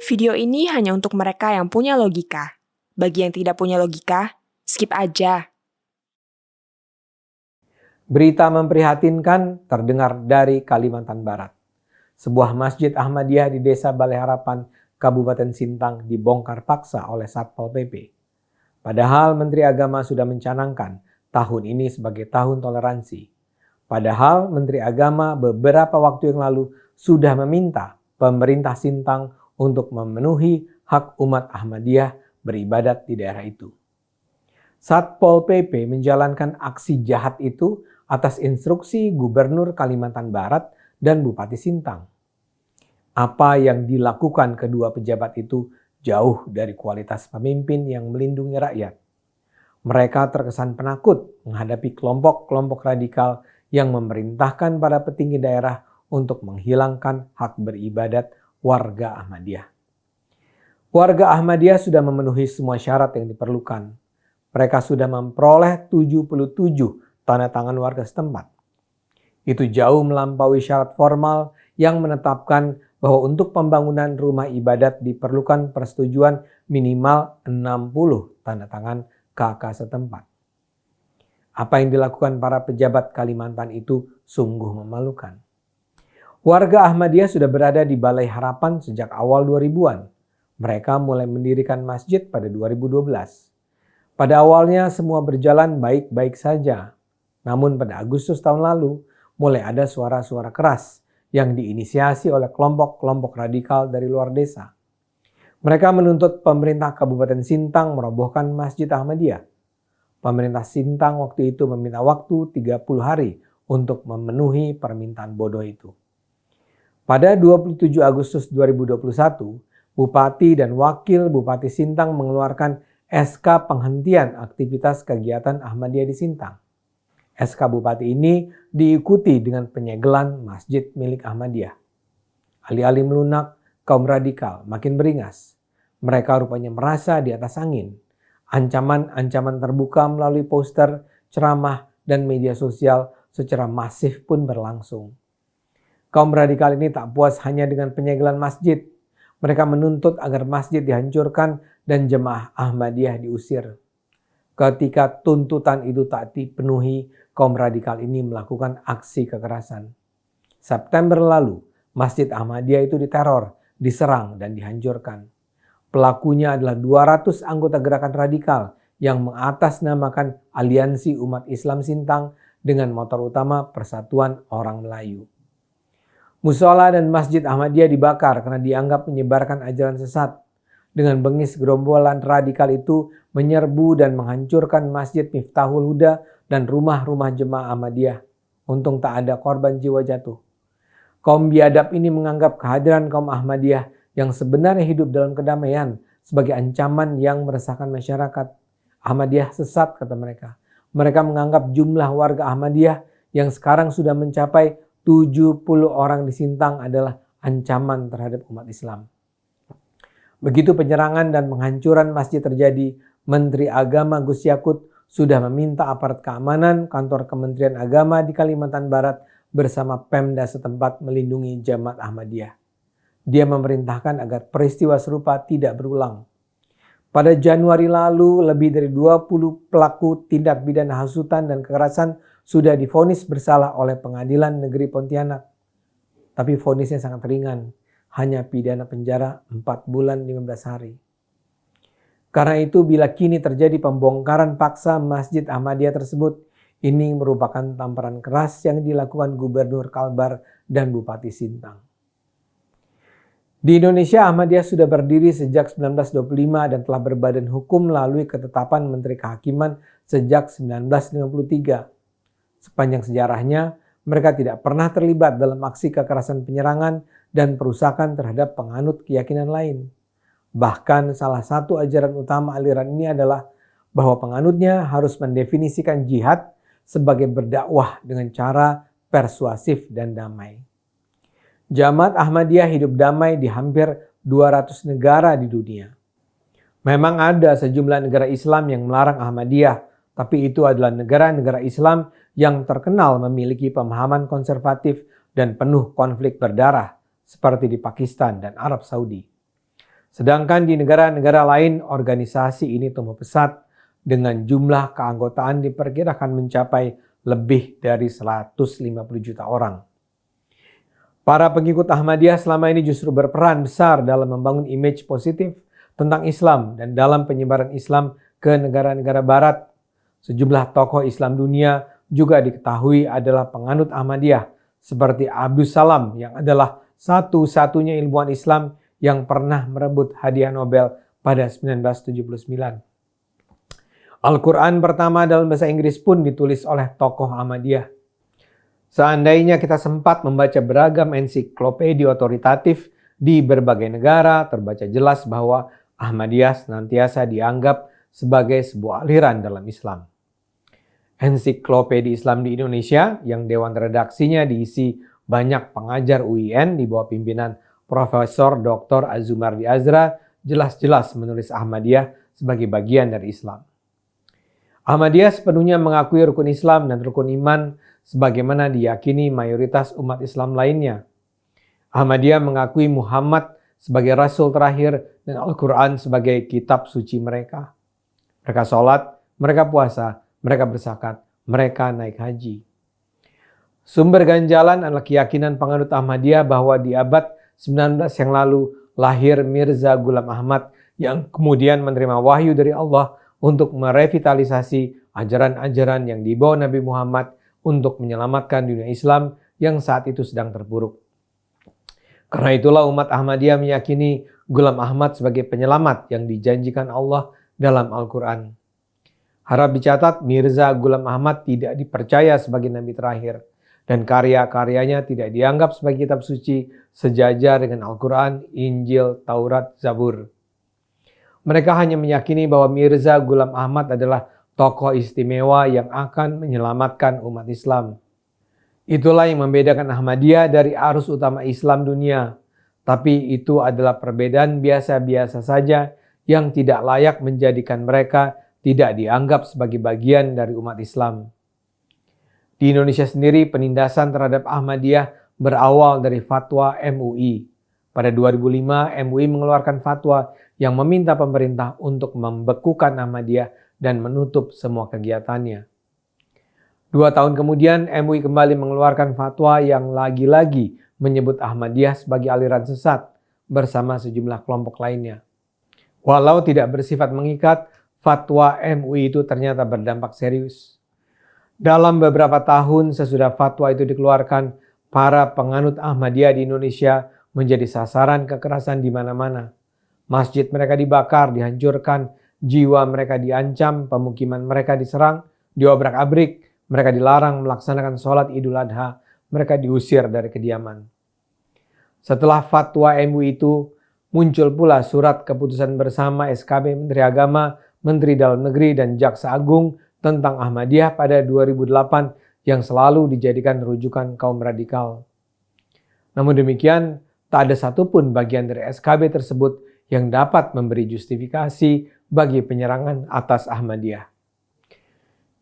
Video ini hanya untuk mereka yang punya logika. Bagi yang tidak punya logika, skip aja. Berita memprihatinkan terdengar dari Kalimantan Barat. Sebuah masjid Ahmadiyah di Desa Balai Harapan, Kabupaten Sintang dibongkar paksa oleh Satpol PP. Padahal Menteri Agama sudah mencanangkan tahun ini sebagai tahun toleransi. Padahal Menteri Agama beberapa waktu yang lalu sudah meminta pemerintah Sintang untuk memenuhi hak umat Ahmadiyah beribadat di daerah itu. Satpol PP menjalankan aksi jahat itu atas instruksi Gubernur Kalimantan Barat dan Bupati Sintang. Apa yang dilakukan kedua pejabat itu jauh dari kualitas pemimpin yang melindungi rakyat. Mereka terkesan penakut menghadapi kelompok-kelompok radikal yang memerintahkan para petinggi daerah untuk menghilangkan hak beribadat warga Ahmadiyah. Warga Ahmadiyah sudah memenuhi semua syarat yang diperlukan. Mereka sudah memperoleh 77 tanda tangan warga setempat. Itu jauh melampaui syarat formal yang menetapkan bahwa untuk pembangunan rumah ibadat diperlukan persetujuan minimal 60 tanda tangan KK setempat. Apa yang dilakukan para pejabat Kalimantan itu sungguh memalukan. Warga Ahmadiyah sudah berada di Balai Harapan sejak awal 2000-an. Mereka mulai mendirikan masjid pada 2012. Pada awalnya semua berjalan baik-baik saja. Namun pada Agustus tahun lalu mulai ada suara-suara keras yang diinisiasi oleh kelompok-kelompok radikal dari luar desa. Mereka menuntut pemerintah Kabupaten Sintang merobohkan Masjid Ahmadiyah. Pemerintah Sintang waktu itu meminta waktu 30 hari untuk memenuhi permintaan bodoh itu. Pada 27 Agustus 2021, Bupati dan Wakil Bupati Sintang mengeluarkan SK penghentian aktivitas kegiatan Ahmadiyah di Sintang. SK Bupati ini diikuti dengan penyegelan masjid milik Ahmadiyah. Alih-alih melunak, kaum radikal makin beringas. Mereka rupanya merasa di atas angin. Ancaman-ancaman terbuka melalui poster, ceramah, dan media sosial secara masif pun berlangsung. Kaum radikal ini tak puas hanya dengan penyegelan masjid. Mereka menuntut agar masjid dihancurkan dan jemaah Ahmadiyah diusir. Ketika tuntutan itu tak dipenuhi, kaum radikal ini melakukan aksi kekerasan. September lalu, Masjid Ahmadiyah itu diteror, diserang, dan dihancurkan. Pelakunya adalah 200 anggota gerakan radikal yang mengatasnamakan Aliansi Umat Islam Sintang dengan motor utama Persatuan Orang Melayu. Musola dan Masjid Ahmadiyah dibakar karena dianggap menyebarkan ajaran sesat. Dengan bengis gerombolan radikal itu menyerbu dan menghancurkan Masjid Miftahul Huda dan rumah-rumah jemaah Ahmadiyah. Untung tak ada korban jiwa jatuh. Kaum biadab ini menganggap kehadiran kaum Ahmadiyah yang sebenarnya hidup dalam kedamaian sebagai ancaman yang meresahkan masyarakat. Ahmadiyah sesat, kata mereka. Mereka menganggap jumlah warga Ahmadiyah yang sekarang sudah mencapai 70 orang di Sintang adalah ancaman terhadap umat Islam. Begitu penyerangan dan penghancuran masjid terjadi, Menteri Agama Gus Yakut sudah meminta aparat keamanan kantor Kementerian Agama di Kalimantan Barat bersama Pemda setempat melindungi jemaat Ahmadiyah. Dia memerintahkan agar peristiwa serupa tidak berulang. Pada Januari lalu, lebih dari 20 pelaku tindak pidana hasutan dan kekerasan sudah divonis bersalah oleh Pengadilan Negeri Pontianak. Tapi vonisnya sangat ringan. Hanya pidana penjara 4 bulan 15 hari. Karena itu bila kini terjadi pembongkaran paksa Masjid Ahmadiyah tersebut, ini merupakan tamparan keras yang dilakukan Gubernur Kalbar dan Bupati Sintang. Di Indonesia, Ahmadiyah sudah berdiri sejak 1925 dan telah berbadan hukum melalui ketetapan Menteri Kehakiman sejak 1953. Sepanjang sejarahnya, mereka tidak pernah terlibat dalam aksi kekerasan penyerangan dan perusakan terhadap penganut keyakinan lain. Bahkan salah satu ajaran utama aliran ini adalah bahwa penganutnya harus mendefinisikan jihad sebagai berdakwah dengan cara persuasif dan damai. Jamaat Ahmadiyah hidup damai di hampir 200 negara di dunia. Memang ada sejumlah negara Islam yang melarang Ahmadiyah, tapi itu adalah negara-negara Islam yang terkenal memiliki pemahaman konservatif dan penuh konflik berdarah, seperti di Pakistan dan Arab Saudi. Sedangkan di negara-negara lain, organisasi ini tumbuh pesat dengan jumlah keanggotaan diperkirakan mencapai lebih dari 150 juta orang. Para pengikut Ahmadiyah selama ini justru berperan besar dalam membangun image positif tentang Islam dan dalam penyebaran Islam ke negara-negara barat. Sejumlah tokoh Islam dunia juga diketahui adalah penganut Ahmadiyah seperti Abdus Salam yang adalah satu-satunya ilmuwan Islam yang pernah merebut hadiah Nobel pada 1979. Al-Quran pertama dalam bahasa Inggris pun ditulis oleh tokoh Ahmadiyah. Seandainya kita sempat membaca beragam ensiklopedi otoritatif di berbagai negara, terbaca jelas bahwa Ahmadiyah senantiasa dianggap sebagai sebuah aliran dalam Islam. Ensiklopedi Islam di Indonesia yang dewan redaksinya diisi banyak pengajar UIN di bawah pimpinan Profesor Dr. Azumardi Azra jelas-jelas menulis Ahmadiyah sebagai bagian dari Islam. Ahmadiyah sepenuhnya mengakui rukun Islam dan rukun iman sebagaimana diyakini mayoritas umat Islam lainnya. Ahmadiyah mengakui Muhammad sebagai Rasul terakhir dan Al-Quran sebagai kitab suci mereka. Mereka sholat, mereka puasa, mereka berzakat, mereka naik haji. Sumber ganjalan adalah keyakinan penganut Ahmadiyah bahwa di abad 19 yang lalu lahir Mirza Ghulam Ahmad yang kemudian menerima wahyu dari Allah untuk merevitalisasi ajaran-ajaran yang dibawa Nabi Muhammad untuk menyelamatkan dunia Islam yang saat itu sedang terpuruk. Karena itulah umat Ahmadiyah meyakini Ghulam Ahmad sebagai penyelamat yang dijanjikan Allah dalam Al-Quran. Harap dicatat, Mirza Ghulam Ahmad tidak dipercaya sebagai nabi terakhir dan karya-karyanya tidak dianggap sebagai kitab suci sejajar dengan Al-Quran, Injil, Taurat, Zabur. Mereka hanya meyakini bahwa Mirza Ghulam Ahmad adalah tokoh istimewa yang akan menyelamatkan umat Islam. Itulah yang membedakan Ahmadiyah dari arus utama Islam dunia. Tapi itu adalah perbedaan biasa-biasa saja yang tidak layak menjadikan mereka tidak dianggap sebagai bagian dari umat Islam. Di Indonesia sendiri, penindasan terhadap Ahmadiyah berawal dari fatwa MUI. Pada 2005, MUI mengeluarkan fatwa yang meminta pemerintah untuk membekukan Ahmadiyah dan menutup semua kegiatannya. 2 tahun kemudian, MUI kembali mengeluarkan fatwa yang lagi-lagi menyebut Ahmadiyah sebagai aliran sesat bersama sejumlah kelompok lainnya. Walau tidak bersifat mengikat, fatwa MUI itu ternyata berdampak serius. Dalam beberapa tahun sesudah fatwa itu dikeluarkan, para penganut Ahmadiyah di Indonesia menjadi sasaran kekerasan di mana-mana. Masjid mereka dibakar, dihancurkan, jiwa mereka diancam, pemukiman mereka diserang, diobrak-abrik, mereka dilarang melaksanakan sholat Idul Adha, mereka diusir dari kediaman. Setelah fatwa MUI itu, muncul pula surat keputusan bersama SKB Menteri Agama, Menteri Dalam Negeri, dan Jaksa Agung tentang Ahmadiyah pada 2008 yang selalu dijadikan rujukan kaum radikal. Namun demikian, tak ada satupun bagian dari SKB tersebut yang dapat memberi justifikasi bagi penyerangan atas Ahmadiyah.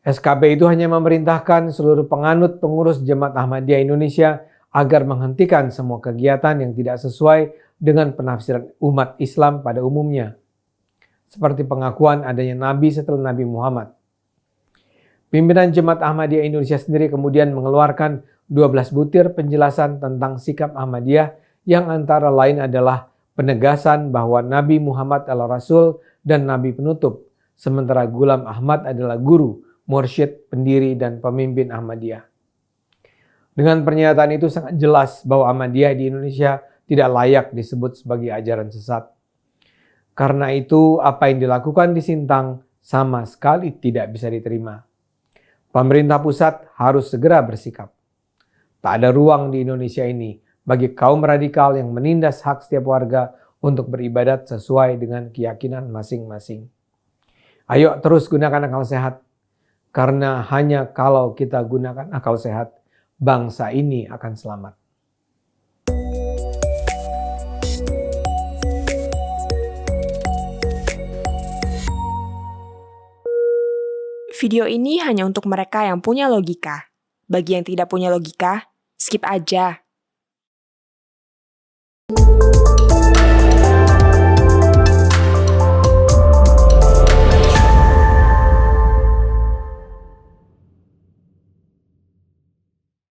SKB itu hanya memerintahkan seluruh penganut pengurus Jemaat Ahmadiyah Indonesia agar menghentikan semua kegiatan yang tidak sesuai dengan penafsiran umat Islam pada umumnya, seperti pengakuan adanya Nabi setelah Nabi Muhammad. Pimpinan Jemaat Ahmadiyah Indonesia sendiri kemudian mengeluarkan 12 butir penjelasan tentang sikap Ahmadiyah yang antara lain adalah penegasan bahwa Nabi Muhammad adalah Rasul dan Nabi penutup, sementara Ghulam Ahmad adalah guru, mursyid, pendiri, dan pemimpin Ahmadiyah. Dengan pernyataan itu sangat jelas bahwa Ahmadiyah di Indonesia tidak layak disebut sebagai ajaran sesat. Karena itu, apa yang dilakukan di Sintang sama sekali tidak bisa diterima. Pemerintah pusat harus segera bersikap. Tak ada ruang di Indonesia ini bagi kaum radikal yang menindas hak setiap warga untuk beribadat sesuai dengan keyakinan masing-masing. Ayo terus gunakan akal sehat, karena hanya kalau kita gunakan akal sehat, bangsa ini akan selamat. Video ini hanya untuk mereka yang punya logika. Bagi yang tidak punya logika, skip aja.